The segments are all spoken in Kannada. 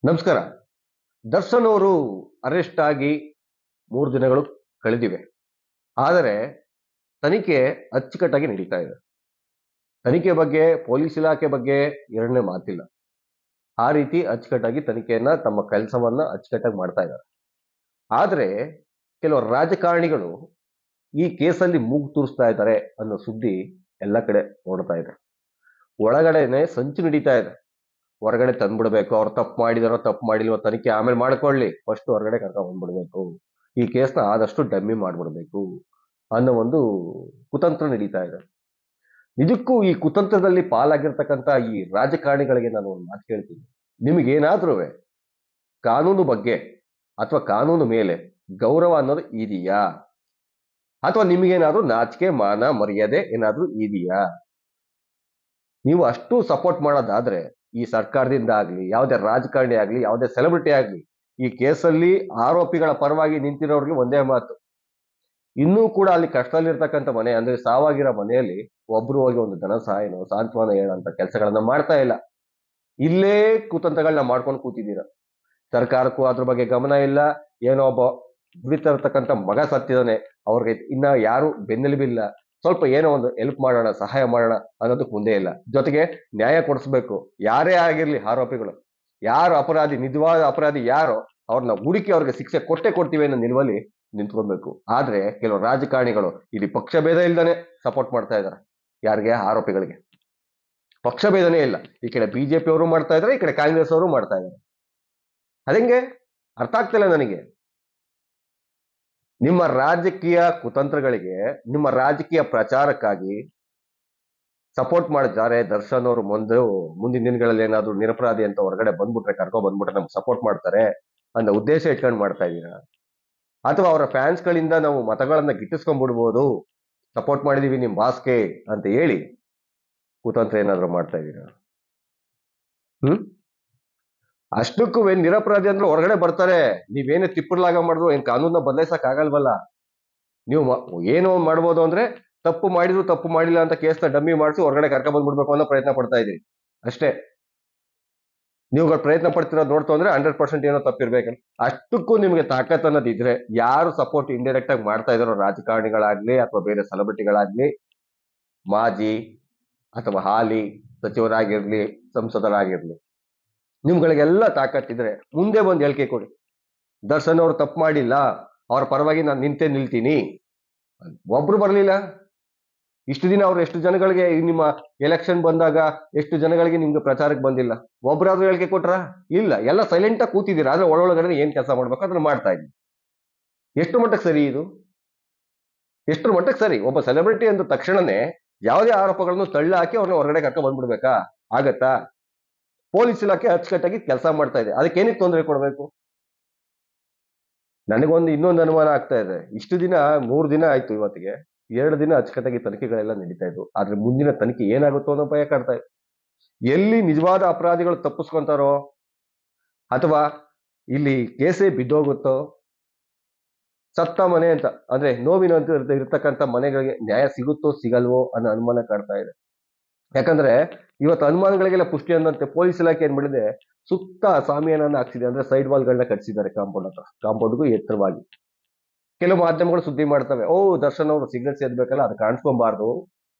ನಮಸ್ಕಾರ. ದರ್ಶನ್ ಅವರು ಅರೆಸ್ಟ್ ಆಗಿ 3 ದಿನಗಳು ಕಳೆದಿವೆ. ಆದರೆ ತನಿಖೆ ಅಚ್ಚುಕಟ್ಟಾಗಿ ನಡೀತಾ ಇದೆ. ತನಿಖೆ ಬಗ್ಗೆ ಪೊಲೀಸ್ ಇಲಾಖೆ ಬಗ್ಗೆ ಎರಡನೇ ಮಾತಿಲ್ಲ. ಆ ರೀತಿ ಅಚ್ಚುಕಟ್ಟಾಗಿ ತನಿಖೆಯನ್ನ ತಮ್ಮ ಕೆಲಸವನ್ನ ಅಚ್ಚುಕಟ್ಟಾಗಿ ಮಾಡ್ತಾ ಇದ್ದಾರೆ. ಆದರೆ ಕೆಲವು ರಾಜಕಾರಣಿಗಳು ಈ ಕೇಸಲ್ಲಿ ಮೂಗು ತೂರಿಸ್ತಾ ಇದ್ದಾರೆ ಅನ್ನೋ ಸುದ್ದಿ ಎಲ್ಲ ಕಡೆ ಓಡ್ತಾ ಇದೆ. ಒಳಗಡೆನೆ ಸಂಚು ನಡೀತಾ ಇದೆ. ಹೊರಗಡೆ ತಂದ್ಬಿಡ್ಬೇಕು, ಅವ್ರು ತಪ್ಪು ಮಾಡಿದಾರೋ ತಪ್ಪು ಮಾಡಿಲ್ವೋ ತನಿಖೆ ಆಮೇಲೆ ಮಾಡ್ಕೊಳ್ಳಿ, ಫಸ್ಟ್ ಹೊರಗಡೆ ಕರ್ಕೊಂಡ್ ಬಂದ್ಬಿಡ್ಬೇಕು, ಈ ಕೇಸ್ನ ಆದಷ್ಟು ಡಮ್ಮಿ ಮಾಡ್ಬಿಡ್ಬೇಕು ಅನ್ನೋ ಒಂದು ಕುತಂತ್ರ ನಡೀತಾ ಇದೆ. ನಿಜಕ್ಕೂ ಈ ಕುತಂತ್ರದಲ್ಲಿ ಪಾಲಾಗಿರ್ತಕ್ಕಂಥ ಈ ರಾಜಕಾರಣಿಗಳಿಗೆ ನಾನು ಒಂದು ಮಾತು ಕೇಳ್ತೀನಿ. ನಿಮಗೇನಾದ್ರೂ ಕಾನೂನು ಬಗ್ಗೆ ಅಥವಾ ಕಾನೂನು ಮೇಲೆ ಗೌರವ ಅನ್ನೋದು ಇದೆಯಾ? ಅಥವಾ ನಿಮಗೇನಾದ್ರೂ ನಾಚಿಕೆ ಮಾನ ಮರ್ಯಾದೆ ಏನಾದ್ರೂ ಇದೆಯಾ? ನೀವು ಅಷ್ಟು ಸಪೋರ್ಟ್ ಮಾಡೋದಾದ್ರೆ ಈ ಸರ್ಕಾರದಿಂದ ಆಗ್ಲಿ, ಯಾವುದೇ ರಾಜಕಾರಣಿ ಆಗ್ಲಿ, ಯಾವುದೇ ಸೆಲೆಬ್ರಿಟಿ ಆಗ್ಲಿ, ಈ ಕೇಸಲ್ಲಿ ಆರೋಪಿಗಳ ಪರವಾಗಿ ನಿಂತಿರೋರಿಗೆ ಒಂದೇ ಮಾತು, ಇನ್ನೂ ಕೂಡ ಅಲ್ಲಿ ಕಷ್ಟದಲ್ಲಿರ್ತಕ್ಕಂಥ ಮನೆ ಅಂದ್ರೆ ಸಾವಾಗಿರೋ ಮನೆಯಲ್ಲಿ ಒಬ್ರು ಹೋಗಿ ಒಂದು ಧನ ಸಹಾಯನೋ ಸಾಂತ್ವನ ಹೇಳೋಂಥ ಕೆಲಸಗಳನ್ನ ಮಾಡ್ತಾ ಇಲ್ಲ. ಇಲ್ಲೇ ಕುತಂತ್ರಗಳನ್ನ ಮಾಡ್ಕೊಂಡು ಕೂತಿದ್ದೀರಾ. ಸರ್ಕಾರಕ್ಕೂ ಅದ್ರ ಬಗ್ಗೆ ಗಮನ ಇಲ್ಲ. ಏನೋ ಒಬ್ಬ ದುಡಿತಾ ಇರ್ತಕ್ಕಂಥ ಮಗ ಸತ್ತಿದಾನೆ, ಅವ್ರಿಗೆ ಇನ್ನ ಯಾರು ಬೆನ್ನೆಲುಬಿಲ್ಲ. ಸ್ವಲ್ಪ ಏನೋ ಒಂದು ಹೆಲ್ಪ್ ಮಾಡೋಣ, ಸಹಾಯ ಮಾಡೋಣ ಅನ್ನೋದಕ್ಕೆ ಮುಂದೆ ಇಲ್ಲ. ಜೊತೆಗೆ ನ್ಯಾಯ ಕೊಡಿಸ್ಬೇಕು. ಯಾರೇ ಆಗಿರ್ಲಿ ಆರೋಪಿಗಳು, ಯಾರು ಅಪರಾಧಿ, ನಿಜವಾದ ಅಪರಾಧಿ ಯಾರೋ ಅವ್ರನ್ನ ಹುಡುಕಿ ಅವ್ರಿಗೆ ಶಿಕ್ಷೆ ಕೊಟ್ಟೆ ಕೊಡ್ತೀವಿ ಅನ್ನೋ ನಿಲುವಲ್ಲಿ ನಿಂತ್ಕೊಬೇಕು. ಆದ್ರೆ ಕೆಲವು ರಾಜಕಾರಣಿಗಳು ಇಲ್ಲಿ ಪಕ್ಷ ಭೇದ ಇಲ್ದಾನೆ ಸಪೋರ್ಟ್ ಮಾಡ್ತಾ ಇದ್ದಾರೆ. ಯಾರಿಗೆ? ಆರೋಪಿಗಳಿಗೆ. ಪಕ್ಷ ಭೇದನೇ ಇಲ್ಲ. ಈ ಕಡೆ ಬಿಜೆಪಿ ಅವರು ಮಾಡ್ತಾ ಇದ್ದಾರೆ, ಈ ಕಡೆ ಕಾಂಗ್ರೆಸ್ ಅವರು ಮಾಡ್ತಾ ಇದ್ದಾರೆ. ಅದಂಗೆ ಅರ್ಥ ಆಗ್ತಿಲ್ಲ ನನಗೆ. ನಿಮ್ಮ ರಾಜಕೀಯ ಕುತಂತ್ರಗಳಿಗೆ, ನಿಮ್ಮ ರಾಜಕೀಯ ಪ್ರಚಾರಕ್ಕಾಗಿ ಸಪೋರ್ಟ್ ಮಾಡಿದ್ದಾರೆ ದರ್ಶನ್ ಅವರು. ಮುಂದಿನ ದಿನಗಳಲ್ಲಿ ಏನಾದ್ರು ನಿರಪರಾಧಿ ಅಂತ ಹೊರಗಡೆ ಬಂದ್ಬಿಟ್ರೆ, ಬಂದ್ಬಿಟ್ರೆ ನಮ್ಗೆ ಸಪೋರ್ಟ್ ಮಾಡ್ತಾರೆ ಅನ್ನೋ ಉದ್ದೇಶ ಇಟ್ಕೊಂಡು ಮಾಡ್ತಾ ಇದ್ದೀರಾ? ಅಥವಾ ಅವರ ಫ್ಯಾನ್ಸ್ಗಳಿಂದ ನಾವು ಮತಗಳನ್ನ ಗಿಟ್ಟಿಸ್ಕೊಂಡ್ಬಿಡ್ಬೋದು, ಸಪೋರ್ಟ್ ಮಾಡಿದೀವಿ ನಿಮ್ ಬಾಸ್ಗೆ ಅಂತ ಹೇಳಿ ಕುತಂತ್ರ ಏನಾದ್ರು ಮಾಡ್ತಾ ಇದ್ದೀರಾ? ಅಷ್ಟಕ್ಕೂ ನಿರಪರಾಧಿ ಅಂದ್ರೆ ಹೊರಗಡೆ ಬರ್ತಾರೆ. ನೀವೇನೇ ತಿಪ್ಪರ್ಲಾಗ ಮಾಡಿದ್ರು ಏನ್ ಕಾನೂನ ಬದಲಾಯಿಸಕ್ ಆಗಲ್ವಲ್ಲ. ನೀವು ಏನೋ ಮಾಡ್ಬೋದು ಅಂದ್ರೆ ತಪ್ಪು ಮಾಡಿದ್ರು ತಪ್ಪು ಮಾಡಿಲ್ಲ ಅಂತ ಕೇಸ್ನ ಡಮ್ಮಿ ಮಾಡಿಸಿ ಹೊರಗಡೆ ಕರ್ಕೊಂಡ್ ಬಂದ್ಬಿಡ್ಬೇಕು ಅನ್ನೋ ಪ್ರಯತ್ನ ಪಡ್ತಾ ಇದೀರಿ ಅಷ್ಟೇ. ನೀವುಗಳು ಪ್ರಯತ್ನ ಪಡ್ತಿರೋದು ನೋಡ್ತು ಅಂದ್ರೆ 100% ಏನೋ ತಪ್ಪಿರ್ಬೇಕಲ್ಲ. ಅಷ್ಟಕ್ಕೂ ನಿಮ್ಗೆ ತಾಕತ್ ಅನ್ನೋದಿದ್ರೆ ಯಾರು ಸಪೋರ್ಟ್ ಇಂಡೈರೆಕ್ಟ್ ಆಗಿ ಮಾಡ್ತಾ ಇದಾರೋ, ರಾಜಕಾರಣಿಗಳಾಗ್ಲಿ ಅಥವಾ ಬೇರೆ ಸೆಲೆಬ್ರಿಟಿಗಳಾಗ್ಲಿ, ಮಾಜಿ ಅಥವಾ ಹಾಲಿ ಸಚಿವರಾಗಿರ್ಲಿ, ಸಂಸದರಾಗಿರ್ಲಿ, ನಿಮ್ಗಳಿಗೆಲ್ಲ ತಾಕತ್ತಿದ್ರೆ ಮುಂದೆ ಬಂದು ಹೇಳಿಕೆ ಕೊಡಿ. ದರ್ಶನ್ ಅವರು ತಪ್ಪು ಮಾಡಿಲ್ಲ, ಅವ್ರ ಪರವಾಗಿ ನಾನು ನಿಲ್ತೀನಿ. ಒಬ್ರು ಬರ್ಲಿಲ್ಲ. ಇಷ್ಟು ದಿನ ಅವ್ರು ಎಷ್ಟು ಜನಗಳಿಗೆ ನಿಮ್ಮ ಎಲೆಕ್ಷನ್ ಬಂದಾಗ ಎಷ್ಟು ಜನಗಳಿಗೆ ನಿಮ್ಗೆ ಪ್ರಚಾರಕ್ಕೆ ಬಂದಿಲ್ಲ? ಒಬ್ರಾದ್ರೂ ಹೇಳಿಕೆ ಕೊಟ್ರ? ಇಲ್ಲ. ಎಲ್ಲ ಸೈಲೆಂಟ್ ಆಗಿ ಕೂತಿದ್ದೀರಾ. ಆದ್ರೆ ಒಳಗಡೆ ಏನ್ ಕೆಲಸ ಮಾಡ್ಬೇಕು ಅದನ್ನ ಮಾಡ್ತಾ ಇದ್ದೀವಿ. ಎಷ್ಟು ಮಟ್ಟಕ್ಕೆ ಸರಿ ಇದು? ಎಷ್ಟು ಮಟ್ಟಕ್ಕೆ ಸರಿ? ಒಬ್ಬ ಸೆಲೆಬ್ರಿಟಿ ಅಂದ ತಕ್ಷಣನೇ ಯಾವುದೇ ಆರೋಪಗಳನ್ನು ತಳ್ಳಿ ಹಾಕಿ ಅವ್ರನ್ನ ಹೊರಗಡೆ ಕರ್ಕೊಂಡ್ ಬಂದ್ಬಿಡ್ಬೇಕಾ? ಆಗತ್ತಾ? ಪೊಲೀಸ್ ಇಲಾಖೆ ಅಚ್ಚುಕಟ್ಟಾಗಿ ಕೆಲಸ ಮಾಡ್ತಾ ಇದೆ, ಅದಕ್ಕೆ ಏನಕ್ಕೆ ತೊಂದರೆ ಕೊಡ್ಬೇಕು? ನನಗೊಂದು ಇನ್ನೊಂದು ಅನುಮಾನ ಆಗ್ತಾ ಇದೆ. ಇಷ್ಟು ದಿನ 3 ದಿನ ಆಯ್ತು, ಇವತ್ತಿಗೆ 2 ದಿನ ಅಚ್ಚುಕಟ್ಟಾಗಿ ತನಿಖೆಗಳೆಲ್ಲ ನಡೀತಾ ಇದ್ವು. ಆದ್ರೆ ಮುಂದಿನ ತನಿಖೆ ಏನಾಗುತ್ತೋ ಅನ್ನೋ ಭಯ ಕಾಡ್ತಾ ಇದೆ. ಎಲ್ಲಿ ನಿಜವಾದ ಅಪರಾಧಿಗಳು ತಪ್ಪಿಸ್ಕೊಂತಾರೋ ಅಥವಾ ಇಲ್ಲಿ ಕೇಸೇ ಬಿದ್ದೋಗುತ್ತೋ, ಸತ್ತ ಮನೆ ಅಂತ ಅಂದ್ರೆ ನೋವಿನಂತ ಇರ್ತಕ್ಕಂಥ ಮನೆಗಳಿಗೆ ನ್ಯಾಯ ಸಿಗುತ್ತೋ ಸಿಗಲ್ವೋ ಅನ್ನೋ ಅನುಮಾನ ಕಾಡ್ತಾ ಇದೆ. ಯಾಕಂದ್ರೆ ಇವತ್ತು ಅನುಮಾನಗಳಿಗೆಲ್ಲ ಪುಷ್ಟಿ ಅಂದಂತೆ ಪೊಲೀಸ್ ಇಲಾಖೆ ಏನ್ ಮಾಡಿದೆ, ಸುತ್ತ ಸಾಮಿಯಾನನ್ನ ಹಾಕ್ಸಿದೆ. ಅಂದ್ರೆ ಸೈಡ್ ವಾಲ್ಗಳನ್ನ ಕಟ್ಸಿದ್ದಾರೆ ಕಾಂಪೌಂಡ್ ಹತ್ರ, ಕಾಂಪೌಂಡ್ಗೂ ಎತ್ತರವಾಗಿ. ಕೆಲವು ಮಾಧ್ಯಮಗಳು ಸುದ್ದಿ ಮಾಡ್ತವೆ, ದರ್ಶನ್ ಅವರು ಸಿಗ್ನಲ್ ಸೇದ್ಬೇಕಲ್ಲ, ಅದು ಕಾಣಿಸ್ಕೊಬಾರ್ದು,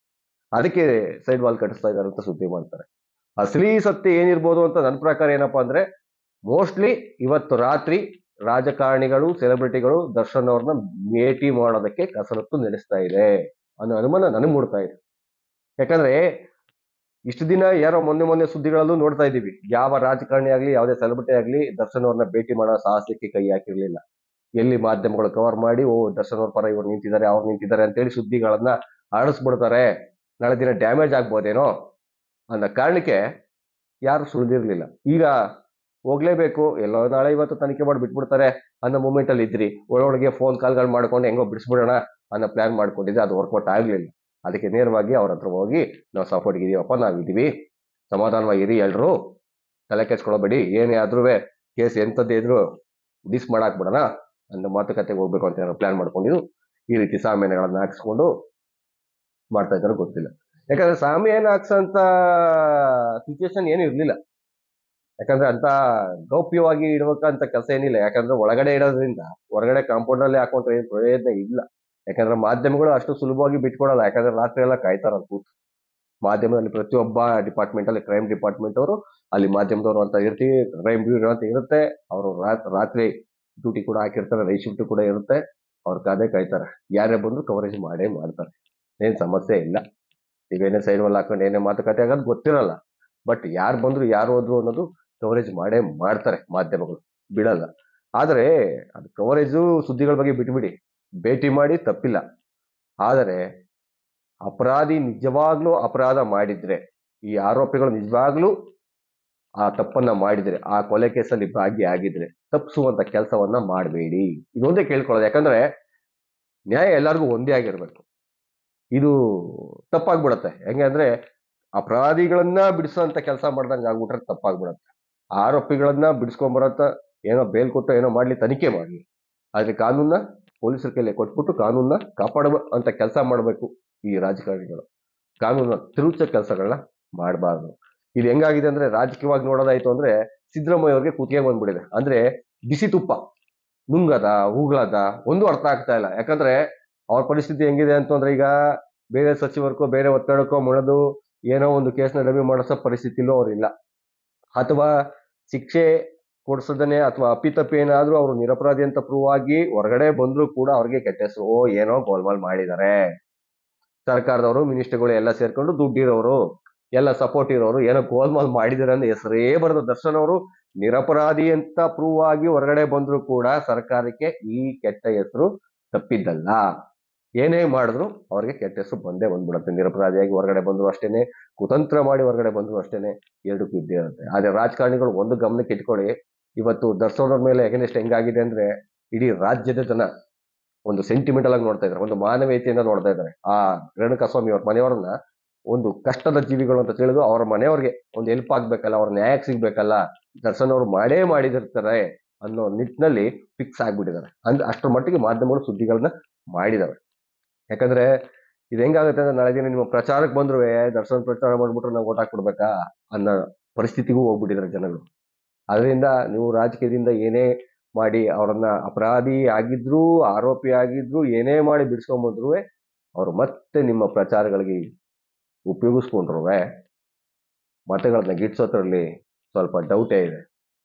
ಅದಕ್ಕೆ ಸೈಡ್ ವಾಲ್ ಕಟ್ಟಿಸ್ತಾ ಇದ್ದಾರೆ ಅಂತ ಸುದ್ದಿ ಮಾಡ್ತಾರೆ. ಅಸಲಿ ಸತ್ಯ ಏನಿರ್ಬೋದು ಅಂತ ನನ್ನ ಪ್ರಕಾರ ಏನಪ್ಪಾ ಅಂದ್ರೆ, ಮೋಸ್ಟ್ಲಿ ಇವತ್ತು ರಾತ್ರಿ ರಾಜಕಾರಣಿಗಳು, ಸೆಲೆಬ್ರಿಟಿಗಳು ದರ್ಶನ್ ಅವ್ರನ್ನ ಭೇಟಿ ಮಾಡೋದಕ್ಕೆ ಕಸರತ್ತು ನಡೆಸ್ತಾ ಇದೆ ಅನ್ನೋ ಅನುಮಾನ ನನಗೆ ಮೂಡ್ತಾ ಇದೆ. ಯಾಕಂದ್ರೆ ಇಷ್ಟು ದಿನ ಯಾರೋ ಮೊನ್ನೆ ಸುದ್ದಿಗಳಲ್ಲೂ ನೋಡ್ತಾ ಇದ್ದೀವಿ, ಯಾವ ರಾಜಕಾರಣಿ ಆಗ್ಲಿ, ಯಾವುದೇ ಸೆಲೆಬ್ರಿಟಿ ಆಗ್ಲಿ ದರ್ಶನ್ ಅವ್ರನ್ನ ಭೇಟಿ ಮಾಡೋ ಸಾಹಸಕ್ಕೆ ಕೈ ಹಾಕಿರ್ಲಿಲ್ಲ. ಎಲ್ಲಿ ಮಾಧ್ಯಮಗಳು ಕವರ್ ಮಾಡಿ, ದರ್ಶನ್ ಅವ್ರ ಪರ ಇವ್ರು ನಿಂತಿದ್ದಾರೆ, ಅವ್ರು ನಿಂತಿದ್ದಾರೆ ಅಂತೇಳಿ ಸುದ್ದಿಗಳನ್ನ ಹರಡಿಸ್ಬಿಡ್ತಾರೆ. ನಾಳೆ ದಿನ ಡ್ಯಾಮೇಜ್ ಆಗ್ಬೋದೇನೋ ಅನ್ನೋ ಕಾರಣಕ್ಕೆ ಯಾರು ಸುಳಿದಿರ್ಲಿಲ್ಲ. ಈಗ ಹೋಗ್ಲೇಬೇಕು, ಎಲ್ಲೋ ನಾಳೆ ಇವತ್ತು ತನಿಖೆ ಮಾಡಿ ಬಿಟ್ಬಿಡ್ತಾರೆ ಅನ್ನೋ ಮೂಮೆಂಟ್ ಅಲ್ಲಿ ಇದ್ರಿ. ಒಳೊಳಗೆ ಫೋನ್ ಕಾಲ್ಗಳು ಮಾಡ್ಕೊಂಡು ಹೆಂಗೋ ಬಿಡಿಸ್ಬಿಡೋಣ ಅನ್ನೋ ಪ್ಲಾನ್ ಮಾಡ್ಕೊಂಡಿದ್ರೆ ಅದು ವರ್ಕೌಟ್ ಆಗ್ಲಿಲ್ಲ. ಅದಕ್ಕೆ ನೇರವಾಗಿ ಅವ್ರ ಹತ್ರ ಹೋಗಿ, ನಾವು ಸಪೋರ್ಟ್ ಇದೀವಪ್ಪ, ನಾವಿದೀವಿ, ಸಮಾಧಾನವಾಗಿರಿ, ಎಲ್ರು ತಲೆ ಕೆಡ್ಸ್ಕೊಳ್ಬೇಡಿ, ಏನೇ ಆದ್ರೂ ಕೇಸ್ ಎಂಥದ್ದೇ ಇದ್ರು ಡಿಸ್ ಮಾಡಾಕ್ಬಿಡೋಣ ಅನ್ನೋ ಮಾತುಕತೆಗೆ ಹೋಗ್ಬೇಕು ಅಂತ ಪ್ಲಾನ್ ಮಾಡ್ಕೊಂಡಿದ್ದು. ಈ ರೀತಿ ಸಾಮಾನ್ಯಗಳನ್ನ ಹಾಕ್ಸ್ಕೊಂಡು ಮಾಡ್ತಾ ಇದ್ದಾರೋ ಗೊತ್ತಿಲ್ಲ. ಯಾಕಂದ್ರೆ ಸಾಮಿಯಾನ ಹಾಕ್ಸಂತ ಸಿಚುವೇಶನ್ ಏನು ಇರ್ಲಿಲ್ಲ. ಯಾಕಂದ್ರೆ ಅಂತ ಗೌಪ್ಯವಾಗಿ ಇಡಬೇಕಂತ ಕೆಲಸ ಏನಿಲ್ಲ. ಯಾಕಂದ್ರೆ ಒಳಗಡೆ ಇಡೋದ್ರಿಂದ ಹೊರಗಡೆ ಕಾಂಪೌಂಡ್ ಅಲ್ಲಿ ಹಾಕೊಂಡ್ರೆ ಏನ್ ಪ್ರಯೋಜನ ಇಲ್ಲ. ಯಾಕಂದ್ರೆ ಮಾಧ್ಯಮಗಳು ಅಷ್ಟು ಸುಲಭವಾಗಿ ಬಿಟ್ಕೊಡಲ್ಲ. ಯಾಕಂದ್ರೆ ರಾತ್ರಿ ಎಲ್ಲ ಕಾಯ್ತಾರಲ್ಲ ಕೂತು. ಮಾಧ್ಯಮದಲ್ಲಿ ಪ್ರತಿಯೊಬ್ಬ ಡಿಪಾರ್ಟ್ಮೆಂಟ್ ಅಲ್ಲಿ ಕ್ರೈಮ್ ಡಿಪಾರ್ಟ್ಮೆಂಟ್ ಅವರು, ಅಲ್ಲಿ ಮಾಧ್ಯಮದವರು ಅಂತ ಇರ್ತೀವಿ, ಕ್ರೈಮ್ ಬ್ಯೂರೋ ಅಂತ ಇರುತ್ತೆ. ಅವರು ರಾತ್ರಿ ಡ್ಯೂಟಿ ಕೂಡ ಹಾಕಿರ್ತಾರೆ, ನೈಟ್ ಶಿಫ್ಟ್ ಕೂಡ ಇರುತ್ತೆ. ಅವ್ರ ಕಾದೇ ಕಾಯ್ತಾರೆ. ಯಾರೇ ಬಂದ್ರು ಕವರೇಜ್ ಮಾಡೇ ಮಾಡ್ತಾರೆ. ಏನ್ ಸಮಸ್ಯೆ ಇಲ್ಲ. ನೀವೇನೇ ಸೈಡ್ ವಲ್ ಹಾಕೊಂಡು ಏನೇ ಮಾತುಕತೆ ಆಗೋದು ಗೊತ್ತಿರಲ್ಲ. ಬಟ್ ಯಾರು ಬಂದ್ರು ಯಾರು ಹೋದ್ರು ಅನ್ನೋದು ಕವರೇಜ್ ಮಾಡೇ ಮಾಡ್ತಾರೆ ಮಾಧ್ಯಮಗಳು, ಬಿಡಲ್ಲ. ಆದ್ರೆ ಅದು ಕವರೇಜು ಸುದ್ದಿಗಳ ಬಗ್ಗೆ ಬಿಟ್ಬಿಡಿ, ಭೇಟಿ ಮಾಡಿ ತಪ್ಪಿಲ್ಲ. ಆದರೆ ಅಪರಾಧಿ ನಿಜವಾಗ್ಲೂ ಅಪರಾಧ ಮಾಡಿದ್ರೆ, ಈ ಆರೋಪಿಗಳು ನಿಜವಾಗ್ಲೂ ಆ ತಪ್ಪನ್ನ ಮಾಡಿದ್ರೆ, ಆ ಕೊಲೆ ಕೇಸಲ್ಲಿ ಭಾಗಿಯಾಗಿದ್ರೆ ತಪ್ಪಿಸುವಂತ ಕೆಲಸವನ್ನ ಮಾಡಬೇಡಿ. ಇದೊಂದೇ ಕೇಳ್ಕೊಳ್ಳೋದು. ಯಾಕಂದ್ರೆ ನ್ಯಾಯ ಎಲ್ಲರಿಗೂ ಒಂದೇ ಆಗಿರ್ಬೇಕು. ಇದು ತಪ್ಪಾಗ್ಬಿಡತ್ತೆ. ಹೆಂಗೆ ಅಂದ್ರೆ ಅಪರಾಧಿಗಳನ್ನ ಬಿಡಿಸೋಂತ ಕೆಲಸ ಮಾಡ್ದಂಗೆ ಆಗ್ಬಿಟ್ರೆ ತಪ್ಪಾಗ್ಬಿಡತ್ತೆ. ಆರೋಪಿಗಳನ್ನ ಬಿಡಿಸ್ಕೊಂಡ್ಬರತ್ತ, ಏನೋ ಬೇಲ್ ಕೊಟ್ಟು ಏನೋ ಮಾಡ್ಲಿ, ತನಿಖೆ ಮಾಡ್ಲಿ. ಆದ್ರೆ ಕಾನೂನ ಪೊಲೀಸರ ಕೈಲಿ ಕೊಟ್ಬಿಟ್ಟು ಕಾನೂನ ಕಾಪಾಡುವ ಅಂತ ಕೆಲಸ ಮಾಡಬೇಕು ಈ ರಾಜಕಾರಣಿಗಳು. ಕಾನೂನ ತಿರುಚೋ ಕೆಲಸಗಳನ್ನ ಮಾಡಬಾರ್ದು. ಇದು ಹೆಂಗಾಗಿದೆ ಅಂದ್ರೆ, ರಾಜಕೀಯವಾಗಿ ನೋಡೋದಾಯ್ತು ಅಂದ್ರೆ ಸಿದ್ದರಾಮಯ್ಯ ಅವ್ರಿಗೆ ಕುತ್ತಿಗೆ ಬಂದ್ಬಿಟ್ಟಿದೆ. ಅಂದ್ರೆ ಬಿಸಿ ತುಪ್ಪ ನುಂಗದ ಉಗುಳದ ಒಂದು ಅರ್ಥ ಆಗ್ತಾ ಇಲ್ಲ. ಯಾಕಂದ್ರೆ ಅವ್ರ ಪರಿಸ್ಥಿತಿ ಹೆಂಗಿದೆ ಅಂತಂದ್ರೆ, ಈಗ ಬೇರೆ ಸಚಿವರ್ಕೋ ಬೇರೆ ಒತ್ತಡಕ್ಕೋ ಮೊಳೆದು ಏನೋ ಒಂದು ಕೇಸ್ನ ರವಿ ಮಾಡಿಸೋ ಪರಿಸ್ಥಿತಿಲೂ ಅವ್ರಿಲ್ಲ. ಅಥವಾ ಶಿಕ್ಷೆ ಕೊಡ್ಸದನೆ ಅಥವಾ ಅಪ್ಪಿತಪ್ಪಿ ಏನಾದ್ರೂ ಅವರು ನಿರಪರಾಧಿ ಅಂತ ಪ್ರೂವ್ ಆಗಿ ಹೊರಗಡೆ ಬಂದ್ರು ಕೂಡ ಅವ್ರಿಗೆ ಕೆಟ್ಟ ಹೆಸರು. ಓ ಏನೋ ಗೋಲ್ಮಾಲ್ ಮಾಡಿದ್ದಾರೆ, ಸರ್ಕಾರದವರು ಮಿನಿಸ್ಟರ್ಗಳು ಎಲ್ಲ ಸೇರ್ಕೊಂಡು ದುಡ್ಡಿರೋರು ಎಲ್ಲ ಸಪೋರ್ಟ್ ಇರೋರು ಏನೋ ಗೋಲ್ಮಾಲ್ ಮಾಡಿದ್ದಾರೆ ಅಂತ ಹೆಸರೇ ಬರೆದು ದರ್ಶನ್ ಅವರು ನಿರಪರಾಧಿ ಅಂತ ಪ್ರೂವ್ ಆಗಿ ಹೊರಗಡೆ ಬಂದ್ರು ಕೂಡ ಸರ್ಕಾರಕ್ಕೆ ಈ ಕೆಟ್ಟ ಹೆಸರು ತಪ್ಪಿದ್ದಲ್ಲ. ಏನೇ ಮಾಡಿದ್ರು ಅವ್ರಿಗೆ ಕೆಟ್ಟ ಹೆಸರು ಬಂದೇ ಬಂದ್ಬಿಡುತ್ತೆ. ನಿರಪರಾಧಿಯಾಗಿ ಹೊರಗಡೆ ಬಂದ್ರು ಅಷ್ಟೇನೆ, ಕುತಂತ್ರ ಮಾಡಿ ಹೊರಗಡೆ ಬಂದ್ರು ಅಷ್ಟೇನೆ, ಎರಡಕ್ಕೂ ಇದ್ದೇ ಇರುತ್ತೆ. ಆದ್ರೆ ರಾಜಕಾರಣಿಗಳು ಒಂದು ಗಮನಕ್ಕೆ ಇಟ್ಕೊಳ್ಳಿ, ಇವತ್ತು ದರ್ಶನ್ ಅವ್ರ ಮೇಲೆ ಎಗನೆಸ್ಟ್ ಹೆಂಗಾಗಿದೆ ಅಂದ್ರೆ, ಇಡೀ ರಾಜ್ಯದ ಜನ ಒಂದು ಸೆಂಟಿಮೆಂಟಲ್ ಆಗಿ ನೋಡ್ತಾ ಇದ್ದಾರೆ, ಒಂದು ಮಾನವೀಯತೆಯಿಂದ ನೋಡ್ತಾ ಇದ್ದಾರೆ. ಆ ರೇಣುಕಾಸ್ವಾಮಿ ಅವ್ರ ಮನೆಯವರನ್ನ ಒಂದು ಕಷ್ಟದ ಜೀವಿಗಳು ಅಂತ ತಿಳಿದು ಅವ್ರ ಮನೆಯವ್ರಿಗೆ ಒಂದು ಹೆಲ್ಪ್ ಆಗ್ಬೇಕಲ್ಲ, ಅವ್ರ ನ್ಯಾಯಕ್ಕೆ ಸಿಗ್ಬೇಕಲ್ಲ, ದರ್ಶನ್ ಅವರು ಮಾಡೇ ಮಾಡಿದಿರ್ತಾರೆ ಅನ್ನೋ ನಿಟ್ಟಿನಲ್ಲಿ ಫಿಕ್ಸ್ ಆಗ್ಬಿಟ್ಟಿದ್ದಾರೆ. ಅಂದ್ರೆ ಅಷ್ಟರ ಮಟ್ಟಿಗೆ ಮಾಧ್ಯಮಗಳು ಸುದ್ದಿಗಳನ್ನ ಮಾಡಿದಾವೆ. ಯಾಕಂದ್ರೆ ಇದು ಹೆಂಗಾಗುತ್ತೆ ಅಂದ್ರೆ, ನಾಳೆ ದಿನ ನಿಮ್ಮ ಪ್ರಚಾರಕ್ಕೆ ಬಂದ್ರು ದರ್ಶನ್ ಪ್ರಚಾರ ಮಾಡ್ಬಿಟ್ರೆ ನಾವು ಓಟ್ ಹಾಕ್ಬಿಡ್ಬೇಕಾ ಅನ್ನೋ ಪರಿಸ್ಥಿತಿಗೂ ಹೋಗ್ಬಿಟ್ಟಿದ್ದಾರೆ ಜನಗಳು. ಅದರಿಂದ ನೀವು ರಾಜಕೀಯದಿಂದ ಏನೇ ಮಾಡಿ ಅವರನ್ನ ಅಪರಾಧಿ ಆಗಿದ್ರು ಆರೋಪಿ ಆಗಿದ್ರು ಏನೇ ಮಾಡಿ ಬಿಡಿಸ್ಕೊಂಡ್ಬಂದ್ರು ಅವ್ರು ಮತ್ತೆ ನಿಮ್ಮ ಪ್ರಚಾರಗಳಿಗೆ ಉಪಯೋಗಿಸ್ಕೊಂಡ್ರು ಮತಗಳನ್ನ ಗಿಟ್ಸೋದ್ರಲ್ಲಿ ಸ್ವಲ್ಪ ಡೌಟೇ ಇದೆ.